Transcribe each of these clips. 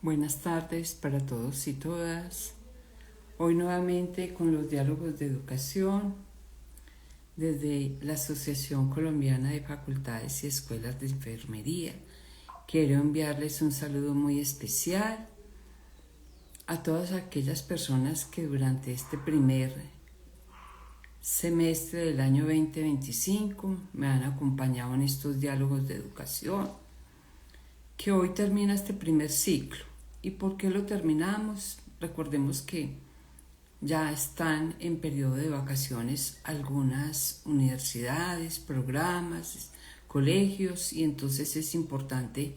Buenas tardes para todos y todas. Hoy nuevamente con los diálogos de educación desde la Asociación Colombiana de Facultades y Escuelas de Enfermería. Quiero enviarles un saludo muy especial a todas aquellas personas que durante este primer semestre del año 2025 me han acompañado en estos diálogos de educación, que hoy termina este primer ciclo. ¿Y por qué lo terminamos? Recordemos que ya están en periodo de vacaciones algunas universidades, programas, colegios, y entonces es importante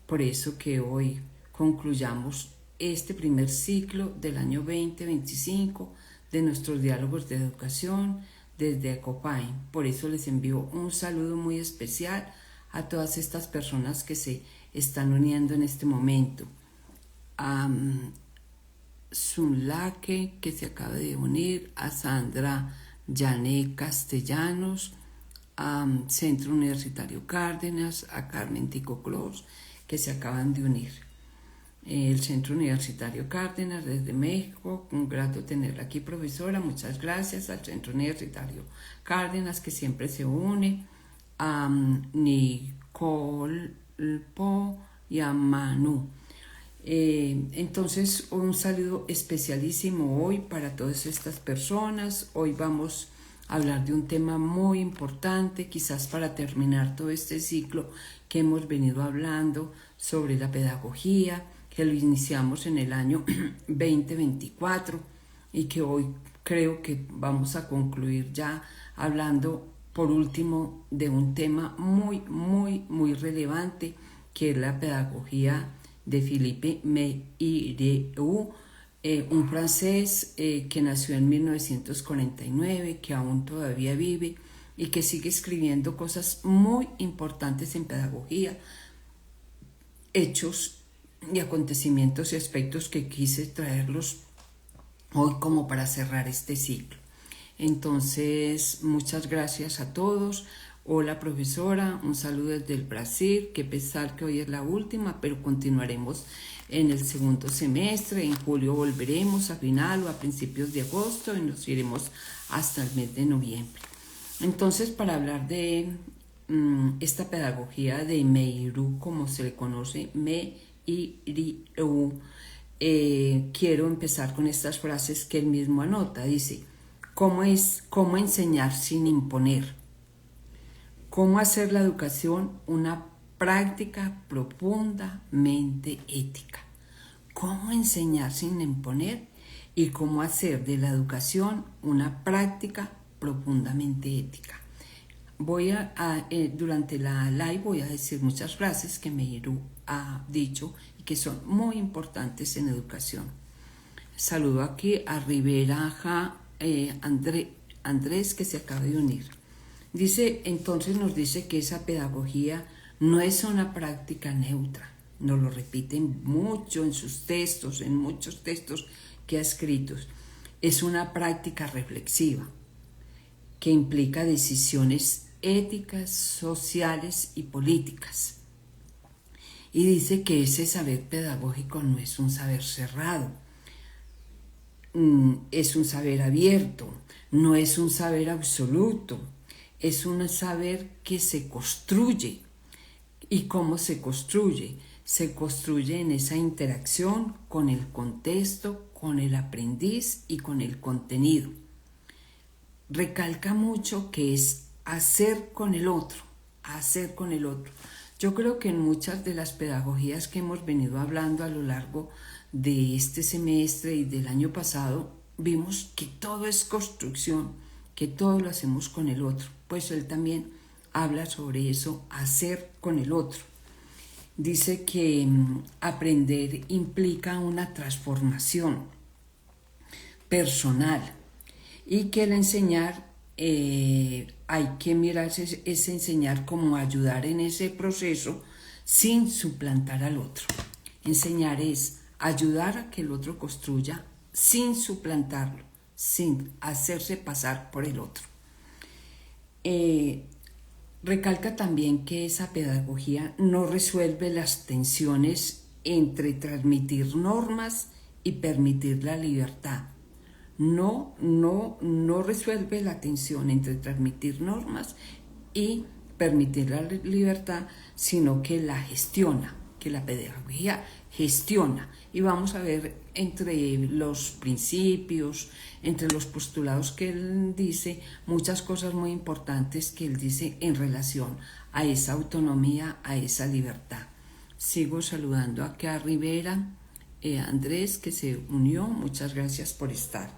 por eso que hoy concluyamos este primer ciclo del año 2025 de nuestros diálogos de educación desde Ecopain. Por eso les envío un saludo muy especial a todas estas personas que se están uniendo en este momento. A Sunlake, que se acaba de unir, a Sandra Yané Castellanos, a Centro Universitario Cárdenas, a Carmen Tico Clos, que se acaban de unir. El Centro Universitario Cárdenas desde México, un grato tenerla aquí, profesora, muchas gracias. Al Centro Universitario Cárdenas, que siempre se une, a Nicole Po y a Manu. Entonces un saludo especialísimo hoy para todas estas personas. Hoy vamos a hablar de un tema muy importante, quizás para terminar todo este ciclo que hemos venido hablando sobre la pedagogía, que lo iniciamos en el año 2024 y que hoy creo que vamos a concluir ya hablando por último de un tema muy relevante, que es la pedagogía de Philippe Meirieu, un francés que nació en 1949, que aún todavía vive y que sigue escribiendo cosas muy importantes en pedagogía, hechos y acontecimientos y aspectos que quise traerlos hoy como para cerrar este ciclo. Entonces, muchas gracias a todos. Hola profesora, un saludo desde el Brasil, qué pesar que hoy es la última, pero continuaremos en el segundo semestre, en julio volveremos a final o a principios de agosto y nos iremos hasta el mes de noviembre. Entonces, para hablar de esta pedagogía de Meirieu, como se le conoce, Meirieu, quiero empezar con estas frases que él mismo anota. Dice: ¿cómo enseñar sin imponer? ¿Cómo hacer la educación una práctica profundamente ética? ¿Cómo enseñar sin imponer? Y cómo hacer de la educación una práctica profundamente ética. Durante la live voy a decir muchas frases que Meirieu ha dicho y que son muy importantes en educación. Saludo aquí a Rivera Andrés, que se acaba de unir. Nos dice que esa pedagogía no es una práctica neutra. Nos lo repiten mucho en sus textos, en muchos textos que ha escrito. Es una práctica reflexiva que implica decisiones éticas, sociales y políticas. Y dice que ese saber pedagógico no es un saber cerrado, es un saber abierto, no es un saber absoluto. Es un saber que se construye. ¿Y cómo se construye? Se construye en esa interacción con el contexto, con el aprendiz y con el contenido. Recalca mucho que es hacer con el otro, hacer con el otro. Yo creo que en muchas de las pedagogías que hemos venido hablando a lo largo de este semestre y del año pasado, vimos que todo es construcción, que todo lo hacemos con el otro. Pues él también habla sobre eso, hacer con el otro. Dice que aprender implica una transformación personal y que el enseñar hay que mirarse, es enseñar como ayudar en ese proceso sin suplantar al otro. Enseñar es ayudar a que el otro construya sin suplantarlo, sin hacerse pasar por el otro. Recalca también que esa pedagogía no resuelve las tensiones entre transmitir normas y permitir la libertad. No resuelve la tensión entre transmitir normas y permitir la libertad, sino que la gestiona, que la pedagogía gestiona. Y vamos a ver entre los principios, entre los postulados que él dice, muchas cosas muy importantes que él dice en relación a esa autonomía, a esa libertad. Sigo saludando acá a Rivera, Andrés, que se unió, muchas gracias por estar.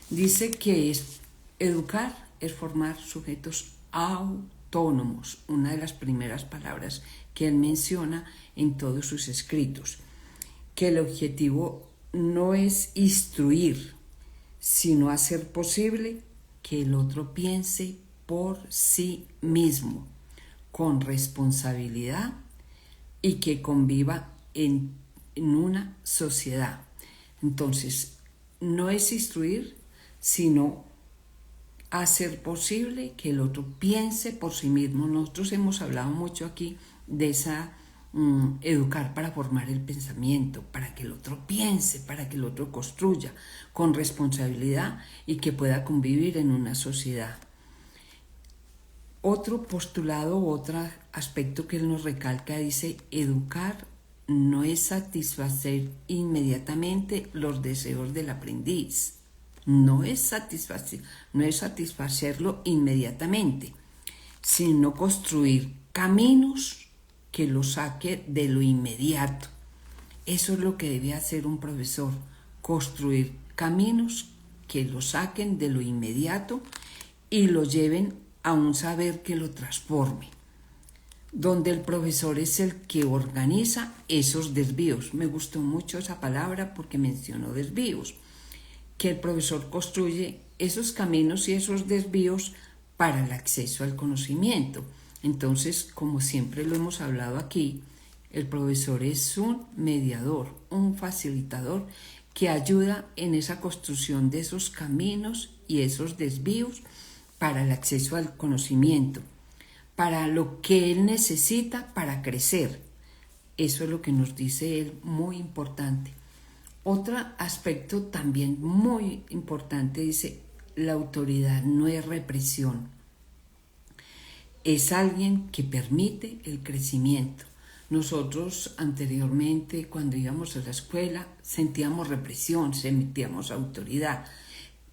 Dice que educar es formar sujetos autónomos, una de las primeras palabras que él menciona en todos sus escritos, que el objetivo no es instruir, sino hacer posible que el otro piense por sí mismo, con responsabilidad y que conviva en una sociedad. Entonces, no es instruir, sino hacer posible que el otro piense por sí mismo. Nosotros hemos hablado mucho aquí de esa educar para formar el pensamiento, para que el otro piense, para que el otro construya con responsabilidad y que pueda convivir en una sociedad. Otro postulado, otro aspecto que él nos recalca, dice: educar no es satisfacer inmediatamente los deseos del aprendiz. No es satisfacerlo inmediatamente, sino construir caminos que lo saque de lo inmediato. Eso es lo que debe hacer un profesor, construir caminos que lo saquen de lo inmediato y lo lleven a un saber que lo transforme, donde el profesor es el que organiza esos desvíos. Me gustó mucho esa palabra porque mencionó desvíos, que el profesor construye esos caminos y esos desvíos para el acceso al conocimiento. Entonces, como siempre lo hemos hablado aquí, el profesor es un mediador, un facilitador que ayuda en esa construcción de esos caminos y esos desvíos para el acceso al conocimiento, para lo que él necesita para crecer. Eso es lo que nos dice él, muy importante. Otro aspecto también muy importante dice: la autoridad no es represión, es alguien que permite el crecimiento. Nosotros anteriormente, cuando íbamos a la escuela, sentíamos represión, sentíamos autoridad,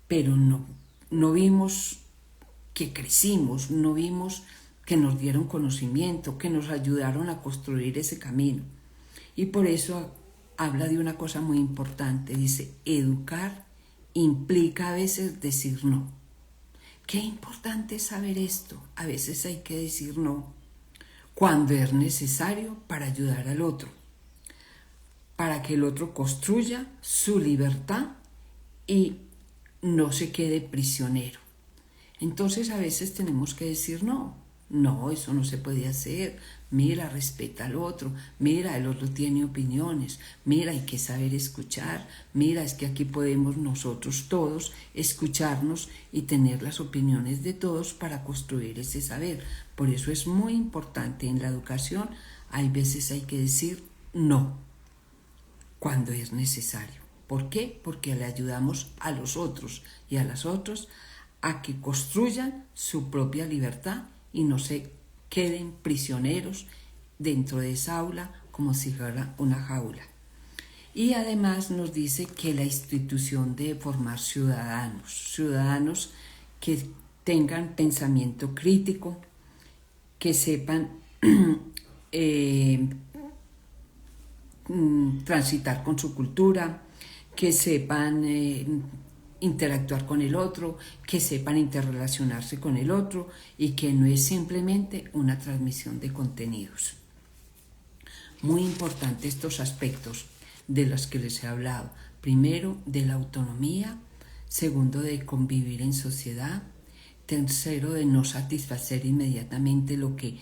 pero no vimos que crecimos, no vimos que nos dieron conocimiento, que nos ayudaron a construir ese camino. Y por eso habla de una cosa muy importante, dice: educar implica a veces decir no. Qué importante es saber esto. A veces hay que decir no cuando es necesario para ayudar al otro, para que el otro construya su libertad y no se quede prisionero. Entonces a veces tenemos que decir no, eso no se puede hacer, mira, respeta al otro, mira, el otro tiene opiniones, mira, hay que saber escuchar, mira, es que aquí podemos nosotros todos escucharnos y tener las opiniones de todos para construir ese saber. Por eso es muy importante en la educación, hay veces hay que decir no, cuando es necesario. ¿Por qué? Porque le ayudamos a los otros y a las otras a que construyan su propia libertad y no se queden prisioneros dentro de esa aula como si fuera una jaula. Y además nos dice que la institución debe formar ciudadanos que tengan pensamiento crítico, que sepan transitar con su cultura, que sepan interactuar con el otro, que sepan interrelacionarse con el otro y que no es simplemente una transmisión de contenidos. Muy importantes estos aspectos de los que les he hablado. Primero, de la autonomía. Segundo, de convivir en sociedad. Tercero, de no satisfacer inmediatamente lo que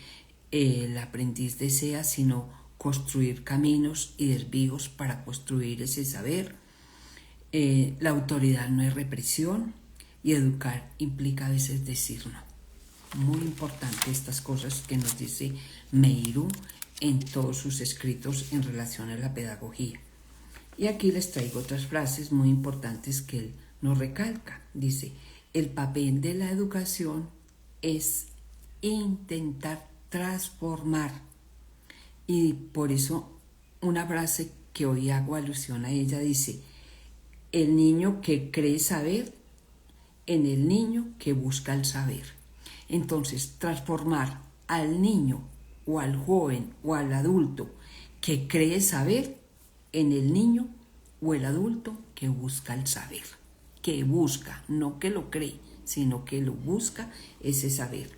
el aprendiz desea, sino construir caminos y desvíos para construir ese saber. La autoridad no es represión y educar implica a veces decir no. Muy importante estas cosas que nos dice Meirú en todos sus escritos en relación a la pedagogía. Y aquí les traigo otras frases muy importantes que él nos recalca. Dice, el papel de la educación es intentar transformar. Y por eso una frase que hoy hago alusión a ella dice, el niño que cree saber en el niño que busca el saber. Entonces, transformar al niño o al joven o al adulto que cree saber en el niño o el adulto que busca el saber. Que busca, no que lo cree, sino que lo busca ese saber.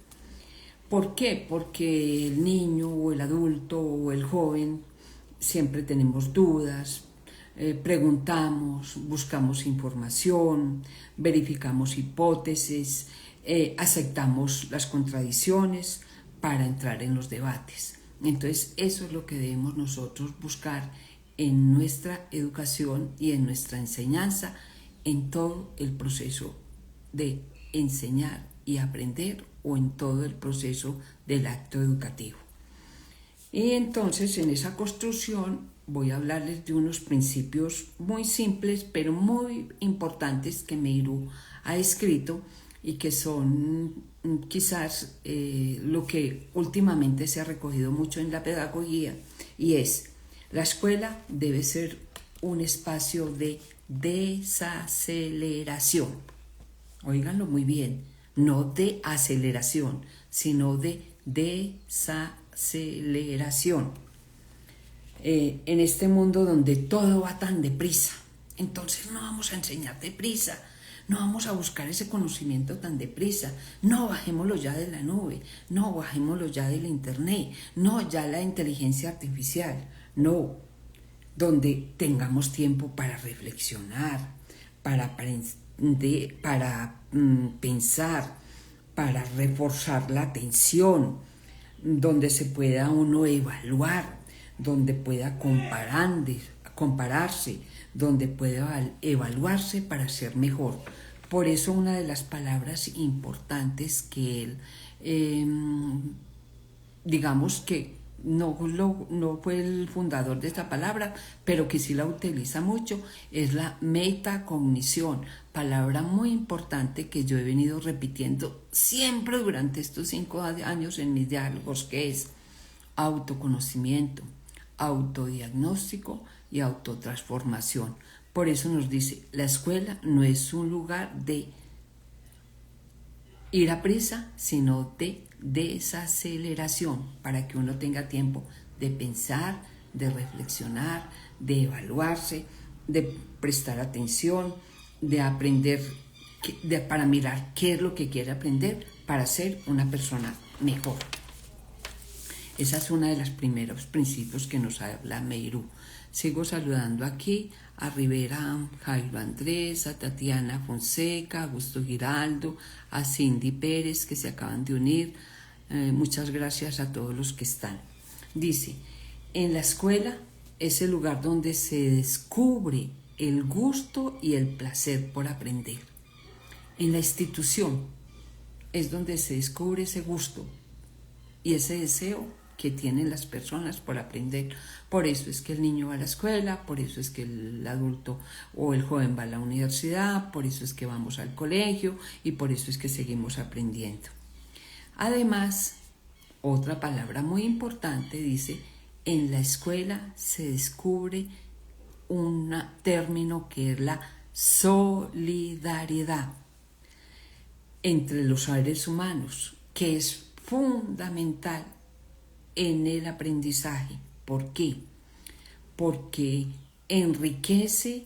¿Por qué? Porque el niño o el adulto o el joven siempre tenemos dudas, preguntamos, buscamos información, verificamos hipótesis, aceptamos las contradicciones para entrar en los debates. Entonces, eso es lo que debemos nosotros buscar en nuestra educación y en nuestra enseñanza, en todo el proceso de enseñar y aprender o en todo el proceso del acto educativo. Y entonces en esa construcción voy a hablarles de unos principios muy simples pero muy importantes que Meirú ha escrito y que son quizás lo que últimamente se ha recogido mucho en la pedagogía, y es: la escuela debe ser un espacio de desaceleración. Óiganlo muy bien, no de aceleración, sino de desaceleración. En este mundo donde todo va tan deprisa, entonces no vamos a enseñar deprisa, no vamos a buscar ese conocimiento tan deprisa, no bajémoslo ya de la nube, no bajémoslo ya del internet, no ya la inteligencia artificial, no, donde tengamos tiempo para reflexionar, para aprender, para pensar, para reforzar la atención, donde se pueda uno evaluar, donde pueda compararse, donde pueda evaluarse para ser mejor. Por eso una de las palabras importantes que él, digamos que no fue el fundador de esta palabra, pero que sí la utiliza mucho, es la metacognición, palabra muy importante que yo he venido repitiendo siempre durante estos 5 años en mis diálogos, que es autoconocimiento, autodiagnóstico y autotransformación. Por eso nos dice, la escuela no es un lugar de ir a prisa, sino de desaceleración, para que uno tenga tiempo de pensar, de reflexionar, de evaluarse, de prestar atención, de aprender, para mirar qué es lo que quiere aprender para ser una persona mejor. Esa es una de los primeros principios que nos habla Meirú. Sigo saludando aquí a Rivera, Jairo Andrés, a Tatiana Fonseca, a Augusto Giraldo, a Cindy Pérez, que se acaban de unir. Muchas gracias a todos los que están. Dice, en la escuela es el lugar donde se descubre el gusto y el placer por aprender. En la institución es donde se descubre ese gusto y ese deseo que tienen las personas por aprender. Por eso es que el niño va a la escuela, por eso es que el adulto o el joven va a la universidad, por eso es que vamos al colegio y por eso es que seguimos aprendiendo. Además, otra palabra muy importante dice, en la escuela se descubre un término que es la solidaridad entre los seres humanos, que es fundamental en el aprendizaje. ¿Por qué? Porque enriquece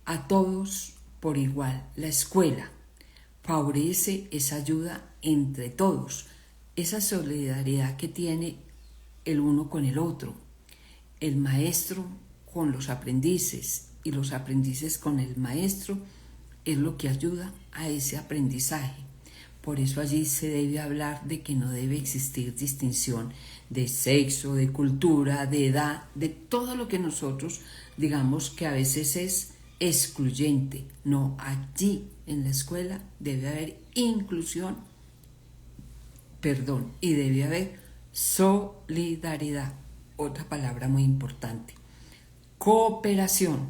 a todos por igual. La escuela favorece esa ayuda entre todos, esa solidaridad que tiene el uno con el otro, el maestro con los aprendices y los aprendices con el maestro, es lo que ayuda a ese aprendizaje. Por eso allí se debe hablar de que no debe existir distinción de sexo, de cultura, de edad, de todo lo que nosotros digamos que a veces es excluyente. No, allí en la escuela debe haber inclusión, y debe haber solidaridad. otra palabra muy importante. Cooperación.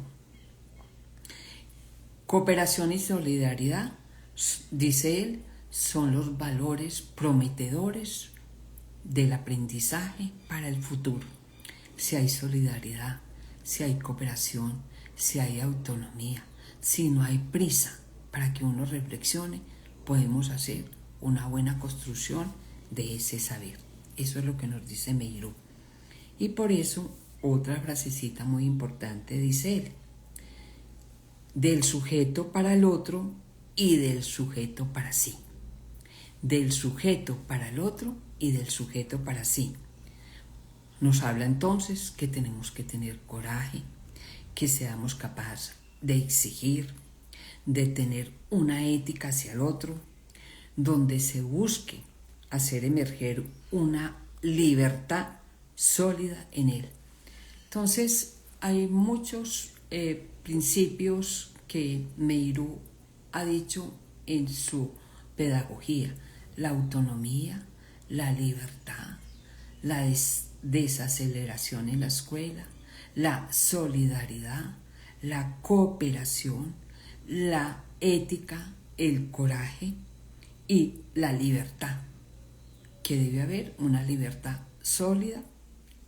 Cooperación y solidaridad, dice él, son los valores prometedores del aprendizaje para el futuro. Si hay solidaridad, si hay cooperación, si hay autonomía, si no hay prisa para que uno reflexione, podemos hacer una buena construcción de ese saber. Eso es lo que nos dice Meirú. Y por eso, otra frasecita muy importante dice él: del sujeto para el otro y del sujeto para sí. Del sujeto para el otro y del sujeto para sí. Nos habla entonces que tenemos que tener coraje, que seamos capaces de exigir, de tener una ética hacia el otro, donde se busque hacer emerger una libertad sólida en él. Entonces, hay muchos principios que Meirú ha dicho en su pedagogía: la autonomía, la libertad, la desaceleración en la escuela, la solidaridad, la cooperación, la ética, el coraje y la libertad, que debe haber una libertad sólida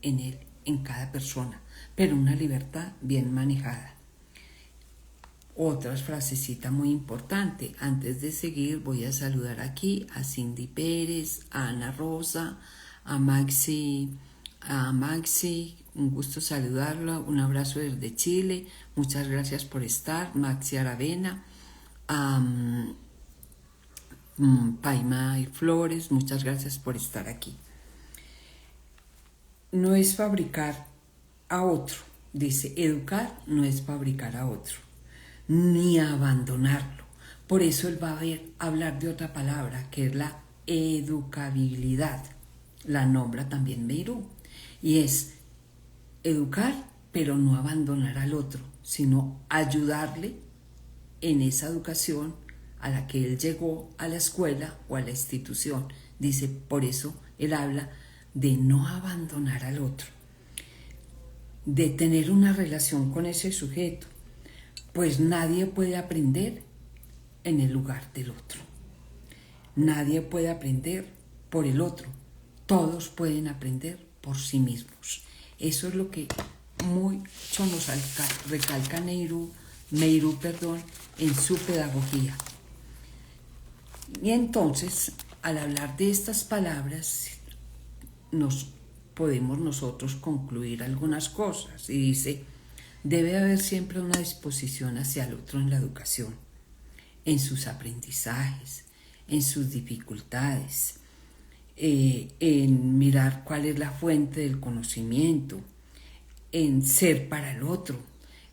en él, en cada persona, pero una libertad bien manejada. Otra frasecita muy importante. Antes de seguir, voy a saludar aquí a Cindy Pérez, a Ana Rosa, a Maxi, un gusto saludarla, un abrazo desde Chile, muchas gracias por estar. Maxi Aravena, a Paima y Flores, muchas gracias por estar aquí. No es fabricar a otro, dice, educar no es fabricar a otro, ni abandonarlo. Por eso él va a hablar de otra palabra, que es la educabilidad. La nombra también Meirú. Y es educar, pero no abandonar al otro, sino ayudarle en esa educación a la que él llegó, a la escuela o a la institución. Dice, por eso él habla de no abandonar al otro, de tener una relación con ese sujeto, pues nadie puede aprender en el lugar del otro. Nadie puede aprender por el otro. Todos pueden aprender por sí mismos. Eso es lo que mucho nos recalca Meirú, en su pedagogía. Y entonces, al hablar de estas palabras, nos podemos nosotros concluir algunas cosas. Y dice, debe haber siempre una disposición hacia el otro en la educación, en sus aprendizajes, en sus dificultades, en mirar cuál es la fuente del conocimiento, en ser para el otro.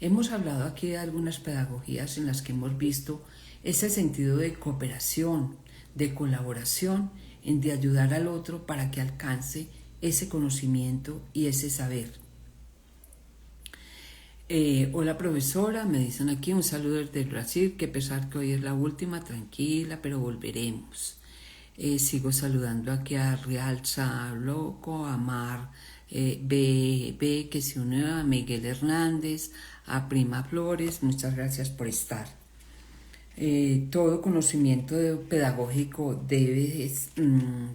Hemos hablado aquí de algunas pedagogías en las que hemos visto ese sentido de cooperación, de colaboración, en de ayudar al otro para que alcance ese conocimiento y ese saber. Hola profesora, me dicen aquí un saludo desde Brasil, que a pesar que hoy es la última, tranquila, pero volveremos. Sigo saludando aquí a Realza Loco, a Mar B, que se unió, a Miguel Hernández, a Prima Flores, muchas gracias por estar. Todo conocimiento pedagógico debe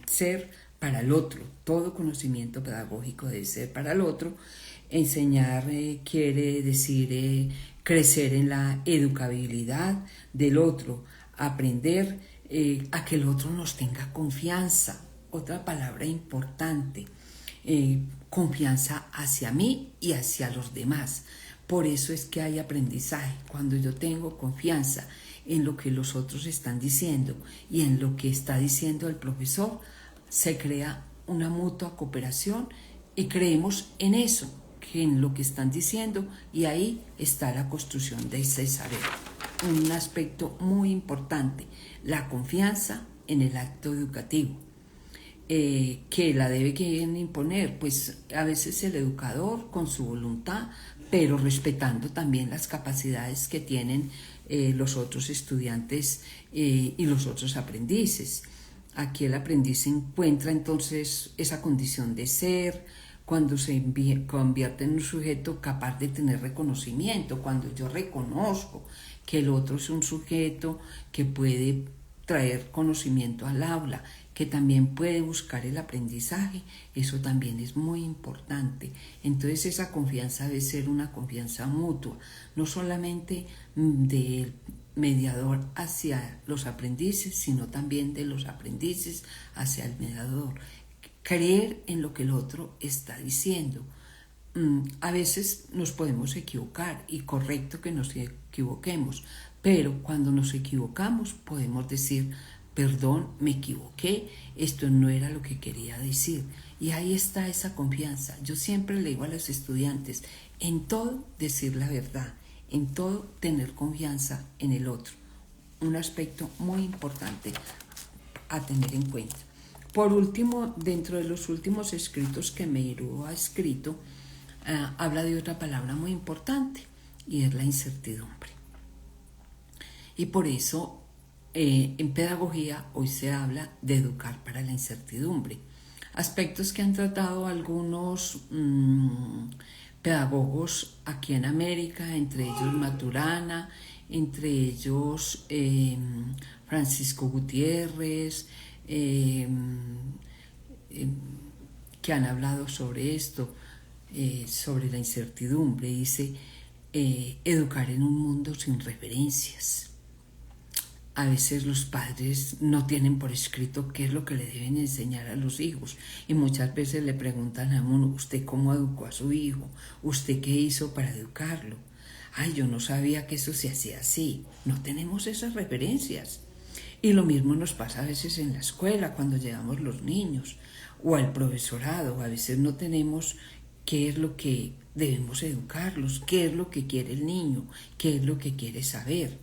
ser para el otro, todo conocimiento pedagógico debe ser para el otro. Enseñar quiere decir crecer en la educabilidad del otro, aprender a que el otro nos tenga confianza. Otra palabra importante, confianza hacia mí y hacia los demás. Por eso es que hay aprendizaje. Cuando yo tengo confianza en lo que los otros están diciendo y en lo que está diciendo el profesor, se crea una mutua cooperación y creemos en eso, que en lo que están diciendo, y ahí está la construcción de ese saber. Un aspecto muy importante, la confianza en el acto educativo, que la debe quien imponer, pues a veces el educador con su voluntad, pero respetando también las capacidades que tienen los otros estudiantes y los otros aprendices. Aquí el aprendiz encuentra entonces esa condición de ser, cuando se convierte en un sujeto capaz de tener reconocimiento, cuando yo reconozco que el otro es un sujeto que puede traer conocimiento al aula, que también puede buscar el aprendizaje, eso también es muy importante. Entonces esa confianza debe ser una confianza mutua, no solamente del mediador hacia los aprendices, sino también de los aprendices hacia el mediador. Creer en lo que el otro está diciendo. A veces nos podemos equivocar y correcto que nos equivoquemos, pero cuando nos equivocamos podemos decir, perdón, me equivoqué, esto no era lo que quería decir. Y ahí está esa confianza. Yo siempre le digo a los estudiantes, en todo decir la verdad, en todo tener confianza en el otro. Un aspecto muy importante a tener en cuenta. Por último, dentro de los últimos escritos que Meirú ha escrito, habla de otra palabra muy importante y es la incertidumbre. Y por eso en pedagogía hoy se habla de educar para la incertidumbre. Aspectos que han tratado algunos pedagogos aquí en América, entre ellos Maturana, entre ellos Francisco Gutiérrez, que han hablado sobre esto, sobre la incertidumbre. Dice, educar en un mundo sin referencias. A veces los padres no tienen por escrito qué es lo que le deben enseñar a los hijos y muchas veces le preguntan a uno, ¿usted cómo educó a su hijo? ¿Usted qué hizo para educarlo? Ay, yo no sabía que eso se hacía así. No tenemos esas referencias. Y lo mismo nos pasa a veces en la escuela cuando llevamos los niños o al profesorado. A veces no tenemos qué es lo que debemos educarlos, qué es lo que quiere el niño, qué es lo que quiere saber.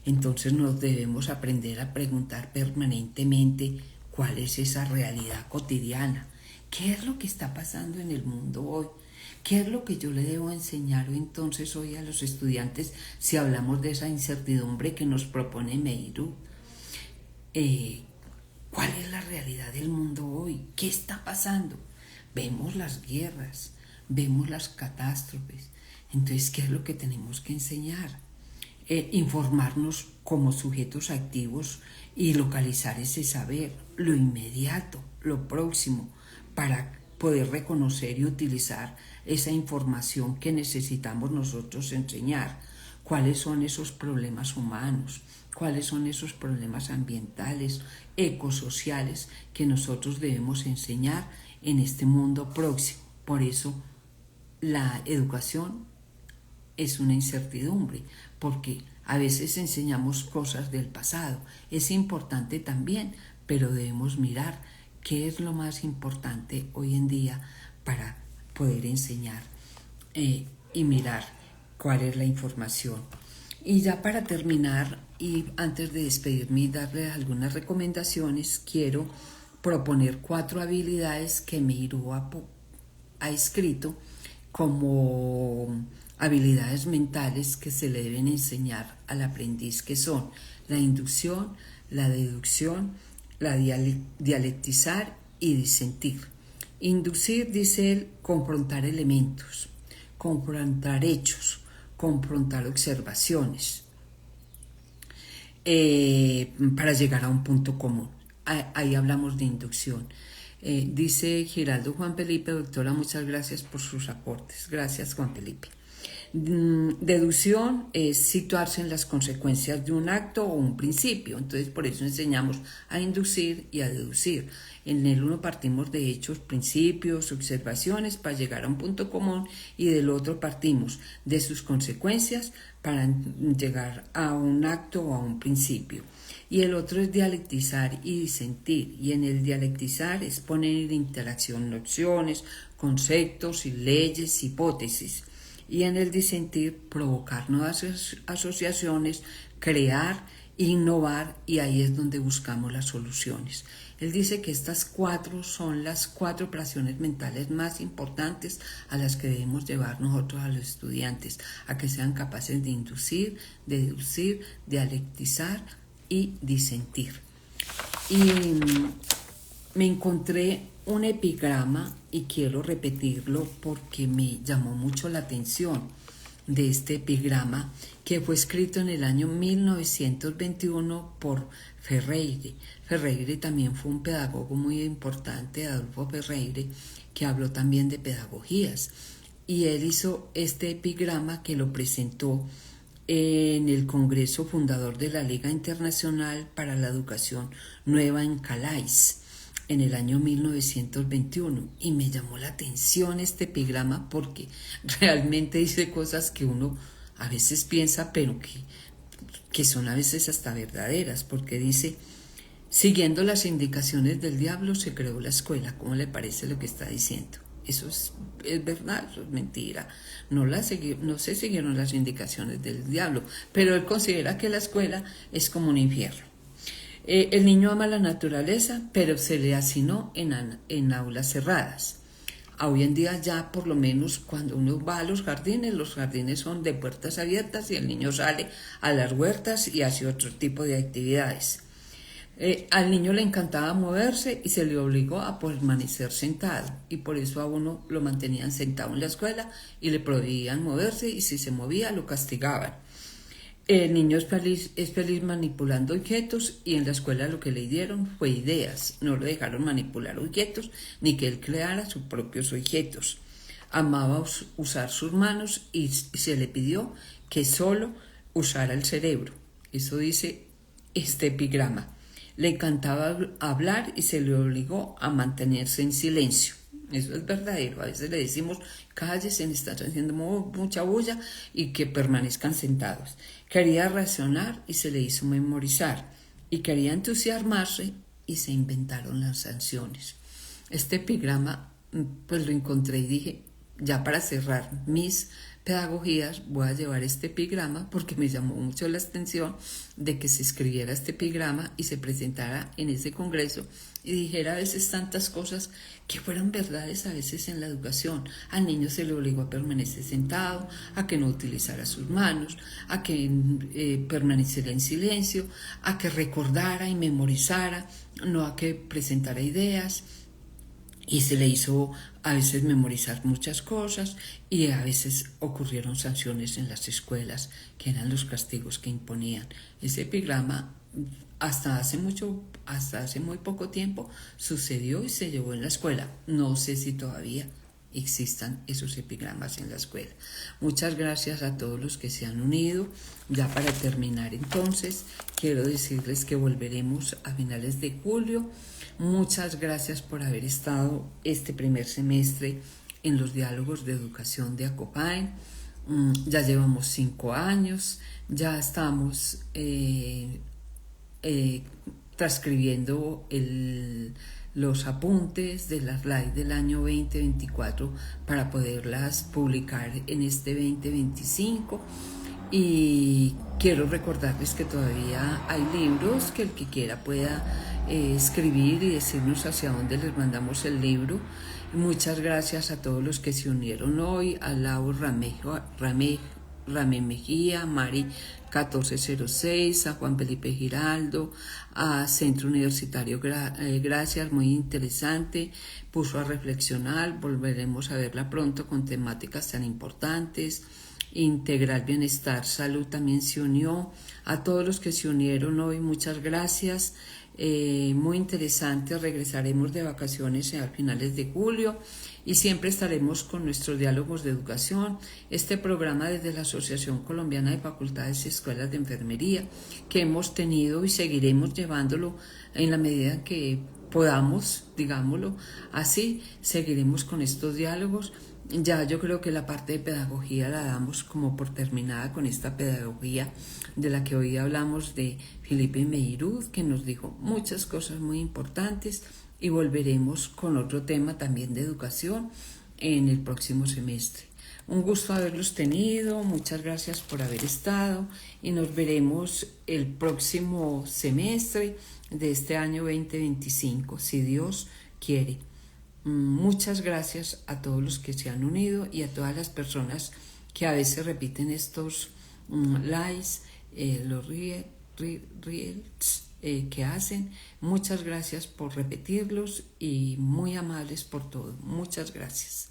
Entonces nos debemos aprender a preguntar permanentemente cuál es esa realidad cotidiana, qué es lo que está pasando en el mundo hoy, qué es lo que yo le debo enseñar entonces hoy a los estudiantes si hablamos de esa incertidumbre que nos propone Meirú. ¿Cuál es la realidad del mundo hoy? ¿Qué está pasando? Vemos las guerras, vemos las catástrofes. Entonces, ¿qué es lo que tenemos que enseñar? Informarnos como sujetos activos y localizar ese saber, lo inmediato, lo próximo, para poder reconocer y utilizar esa información que necesitamos nosotros enseñar. ¿Cuáles son esos problemas humanos? ¿Cuáles son esos problemas ambientales, ecosociales que nosotros debemos enseñar en este mundo próximo? Por eso la educación es una incertidumbre, porque a veces enseñamos cosas del pasado. Es importante también, pero debemos mirar qué es lo más importante hoy en día para poder enseñar y mirar cuál es la información. Y ya para terminar, y antes de despedirme y darles algunas recomendaciones, quiero proponer 4 habilidades que Meirú ha escrito como habilidades mentales que se le deben enseñar al aprendiz, que son la inducción, la deducción, la dialectizar y disentir. Inducir, dice él, confrontar elementos, confrontar hechos, confrontar observaciones para llegar a un punto común. Ahí hablamos de inducción. Dice Giraldo Juan Felipe, doctora, muchas gracias por sus aportes. Gracias, Juan Felipe. Deducción es situarse en las consecuencias de un acto o un principio. Entonces, por eso enseñamos a inducir y a deducir. En el uno partimos de hechos, principios, observaciones para llegar a un punto común, y del otro partimos de sus consecuencias para llegar a un acto o a un principio. Y el otro es dialectizar y disentir, y en el dialectizar es poner en interacción nociones, conceptos y leyes, hipótesis, y en el disentir provocar nuevas asociaciones, crear, innovar, y ahí es donde buscamos las soluciones. Él dice que estas 4 son las 4 operaciones mentales más importantes a las que debemos llevar nosotros a los estudiantes, a que sean capaces de inducir, deducir, dialectizar y disentir. Y me encontré un epigrama y quiero repetirlo porque me llamó mucho la atención de este epigrama que fue escrito en el año 1921 por Freire. Freire también fue un pedagogo muy importante, Adolfo Freire, que habló también de pedagogías. Y él hizo este epigrama que lo presentó en el Congreso Fundador de la Liga Internacional para la Educación Nueva en Calais en el año 1921, y me llamó la atención este epigrama porque realmente dice cosas que uno a veces piensa, pero que son a veces hasta verdaderas, porque dice: siguiendo las indicaciones del diablo se creó la escuela. ¿Cómo le parece lo que está diciendo? Eso es verdad, eso es mentira. No se siguieron las indicaciones del diablo, pero él considera que la escuela es como un infierno. El niño ama la naturaleza, pero se le asignó en aulas cerradas. Hoy en día ya por lo menos cuando uno va a los jardines son de puertas abiertas y el niño sale a las huertas y hace otro tipo de actividades. Al niño le encantaba moverse y se le obligó a permanecer sentado, y por eso a uno lo mantenían sentado en la escuela y le prohibían moverse, y si se movía lo castigaban. El niño es feliz manipulando objetos, y en la escuela lo que le dieron fue ideas. No le dejaron manipular objetos ni que él creara sus propios objetos. Amaba usar sus manos y se le pidió que solo usara el cerebro. Eso dice este epigrama. Le encantaba hablar y se le obligó a mantenerse en silencio. Eso es verdadero. A veces le decimos: cállese, están haciendo mucha bulla, y que permanezcan sentados. Quería razonar y se le hizo memorizar. Y quería entusiasmarse y se inventaron las sanciones. Este epigrama pues lo encontré y dije: ya para cerrar mis pedagogías voy a llevar este epigrama, porque me llamó mucho la atención de que se escribiera este epigrama y se presentara en ese congreso y dijera a veces tantas cosas que fueran verdades a veces en la educación. Al niño se le obligó a permanecer sentado, a que no utilizara sus manos, a que permaneciera en silencio, a que recordara y memorizara, no a que presentara ideas. Y se le hizo a veces memorizar muchas cosas, y a veces ocurrieron sanciones en las escuelas, que eran los castigos que imponían. Ese epigrama hasta hace muy poco tiempo sucedió y se llevó en la escuela. No sé si todavía existan esos epigramas en la escuela. Muchas gracias a todos los que se han unido. Ya para terminar entonces, quiero decirles que volveremos a finales de julio. Muchas gracias por haber estado este primer semestre en los diálogos de educación de Akopain. Ya llevamos 5 años, ya estamos transcribiendo los apuntes de las slides del año 2024 para poderlas publicar en este 2025. Y quiero recordarles que todavía hay libros, que el que quiera pueda escribir y decirnos hacia dónde les mandamos el libro. Muchas gracias a todos los que se unieron hoy: a Lau Ramé Mejía, Mari 1406, a Juan Felipe Giraldo, a Centro Universitario Gracias, muy interesante, puso a reflexionar. Volveremos a verla pronto con temáticas tan importantes. Integral Bienestar Salud también se unió. A todos los que se unieron hoy, muchas gracias. Muy interesante. Regresaremos de vacaciones a finales de julio y siempre estaremos con nuestros diálogos de educación. Este programa desde la Asociación Colombiana de Facultades y Escuelas de Enfermería, que hemos tenido y seguiremos llevándolo en la medida que podamos, digámoslo así. Seguiremos con estos diálogos. Ya yo creo que la parte de pedagogía la damos como por terminada con esta pedagogía de la que hoy hablamos, de Felipe Meirud, que nos dijo muchas cosas muy importantes, y volveremos con otro tema también de educación en el próximo semestre. Un gusto haberlos tenido, muchas gracias por haber estado, y nos veremos el próximo semestre de este año 2025, si Dios quiere. Muchas gracias a todos los que se han unido y a todas las personas que a veces repiten estos likes, los reels, que hacen. Muchas gracias por repetirlos y muy amables por todo. Muchas gracias.